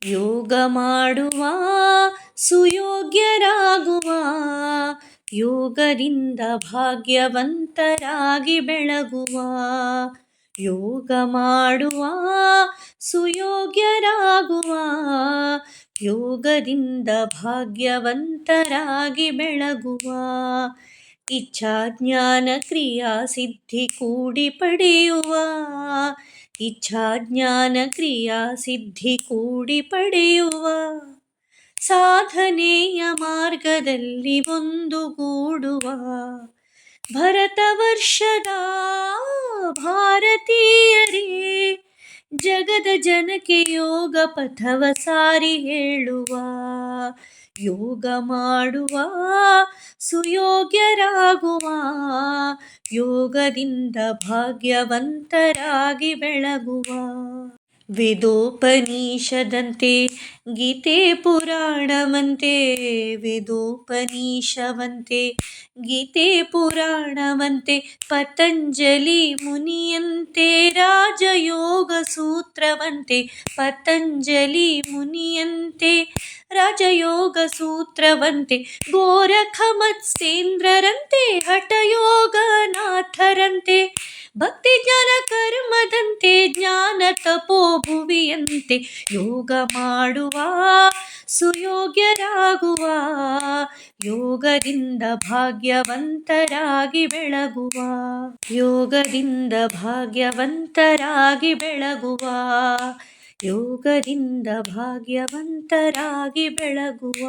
ಯೋಗ ಮಾಡುವ ಸುಯೋಗ್ಯರಾಗುವ, ಯೋಗದಿಂದ ಭಾಗ್ಯವಂತರಾಗಿ ಬೆಳಗುವ. ಯೋಗ ಮಾಡುವ ಸುಯೋಗ್ಯರಾಗುವ, ಯೋಗದಿಂದ ಭಾಗ್ಯವಂತರಾಗಿ ಬೆಳಗುವ. ಇಚ್ಛಾಜ್ಞಾನ ಕ್ರಿಯಾ ಸಿದ್ಧಿ ಕೂಡಿ ಪಡೆಯುವ, ಇಚ್ಛಾಜ್ಞಾನ ಕ್ರಿಯಾ ಸಿದ್ಧಿ ಕೂಡಿ ಪಡೆಯುವ. ಸಾಧನೆಯ ಮಾರ್ಗದಲ್ಲಿ ಒಂದುಗೂಡುವ, ಭರತ ವರ್ಷದ ಭಾರತೀಯರೇ, ಜಗದ ಜನಕ್ಕೆ ಯೋಗ ಪಥವ ಸಾರಿ ಹೇಳುವ. ಯೋಗ ಮಾಡುವ ಸುಯೋಗ್ಯರಾಗುವ, ಯೋಗದಿಂದ ಭಾಗ್ಯವಂತರಾಗಿ ಬೆಳಗುವ. ವೇದೋಪನಿಷದಂತೆ ಗೀತೆ ಪುರಾಣವಂತೆ, ವೇದೋಪನಿಷವಂತೆ ಗೀತೆ ಪುರಾಣವಂತೆ, ಪತಂಜಲಿ ಮುನಿಯಂತೆ ರಾಜಯೋಗ ಸೂತ್ರವಂತೆ, ಪತಂಜಲಿ ಮುನಿಯಂತೆ ರಾಜಯೋಗ ಸೂತ್ರವಂತೆ, ಗೋರಖ ಮತ್ಸೇಂದ್ರರಂತೆ ಹಠಯೋಗನಾಥರಂತೆ, ಭಕ್ತಿ ಜ್ಞಾನ ಕರ್ಮದಂತೆ ಜ್ಞಾನ ತಪೋ ಭುವಿಯಂತೆ. ಯೋಗ ಮಾಡುವ ಸುಯೋಗ್ಯರಾಗುವ, ಯೋಗದಿಂದ ಭಾಗ್ಯವಂತರಾಗಿ ಬೆಳಗುವ. ಯೋಗದಿಂದ ಭಾಗ್ಯವಂತರಾಗಿ ಬೆಳಗುವ, ಯೋಗದಿಂದ ಭಾಗ್ಯವಂತರಾಗಿ ಬೆಳಗುವ.